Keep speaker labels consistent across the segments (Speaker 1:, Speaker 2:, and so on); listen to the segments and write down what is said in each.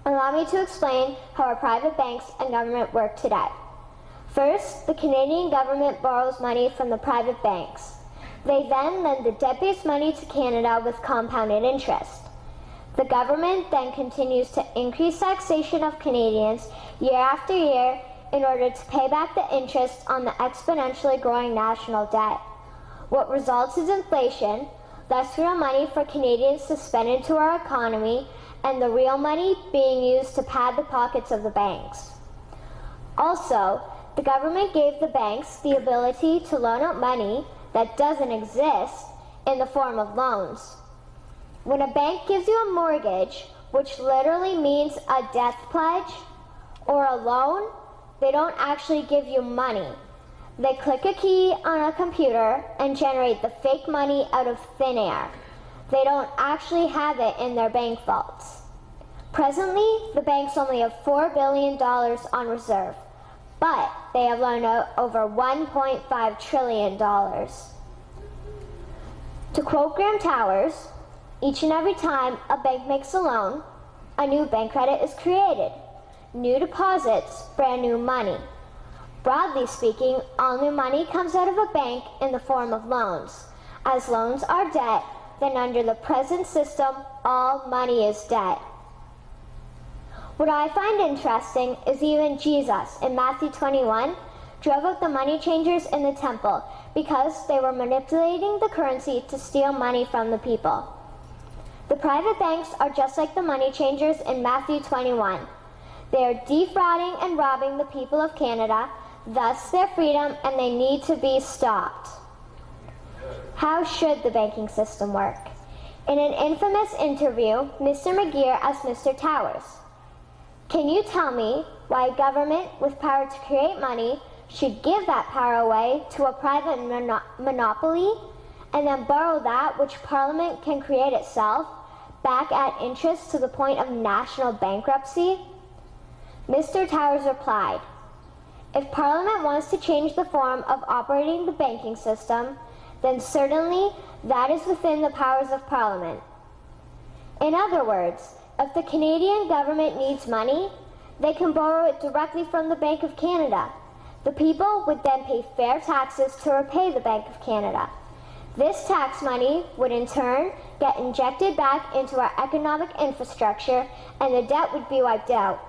Speaker 1: Allow me to explain how our private banks and government work today. First, the Canadian government borrows money from the private banks. They then lend the debt-based money to Canada with compounded interest. The government then continues to increase taxation of Canadians year after year in order to pay back the interest on the exponentially growing national debt. What results is inflation, less real money for Canadians to spend into our economy, and the real money being used to pad the pockets of the banks. Also, the government gave the banks the ability to loan out money that doesn't exist in the form of loans. When a bank gives you a mortgage, which literally means a death pledge, or a loan, they don't actually give you money. They click a key on a computer and generate the fake money out of thin air. They don't actually have it in their bank vaults. Presently, the banks only have $4 billion on reserve, but they have loaned out over $1.5 trillion. To quote Graham Towers, each and every time a bank makes a loan, a new bank credit is created. New deposits, brand new money. Broadly speaking, all new money comes out of a bank in the form of loans. As loans are debt, then under the present system, all money is debt. What I find interesting is even Jesus, in Matthew 21, drove out the money changers in the temple because they were manipulating the currency to steal money from the people. The private banks are just like the money changers in Matthew 21. They are defrauding and robbing the people of Canada, thus their freedom, and they need to be stopped. How should the banking system work? In an infamous interview, Mr. McGeer asked Mr. Towers, "Can you tell me why a government with power to create money should give that power away to a private monopoly and then borrow that which Parliament can create itself back at interest to the point of national bankruptcy?" Mr. Towers replied, "If Parliament wants to change the form of operating the banking system, then certainly that is within the powers of Parliament. In other words, if the Canadian government needs money, they can borrow it directly from the Bank of Canada. The people would then pay fair taxes to repay the Bank of Canada. This tax money would in turn get injected back into our economic infrastructure and the debt would be wiped out.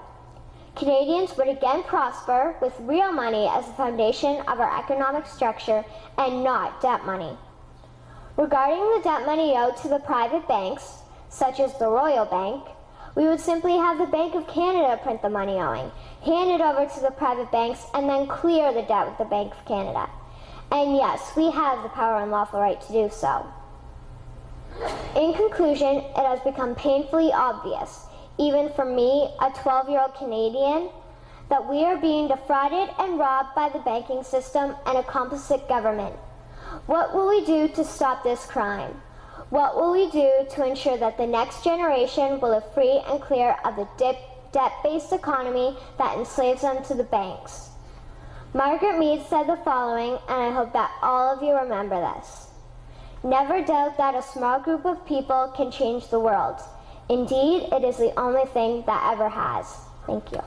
Speaker 1: Canadians would again prosper with real money as the foundation of our economic structure and not debt money. Regarding the debt money owed to the private banks, such as the Royal Bank, we would simply have the Bank of Canada print the money owing, hand it over to the private banks, and then clear the debt with the Bank of Canada. And yes, we have the power and lawful right to do so. In conclusion, it has become painfully obvious, even for me, a 12-year-old Canadian, that we are being defrauded and robbed by the banking system and a complicit government. What will we do to stop this crime? What will we do to ensure that the next generation will live free and clear of the debt-based economy that enslaves them to the banks? Margaret Mead said the following, and I hope that all of you remember this. "Never doubt that a small group of people can change the world. Indeed, it is the only thing that ever has." Thank you.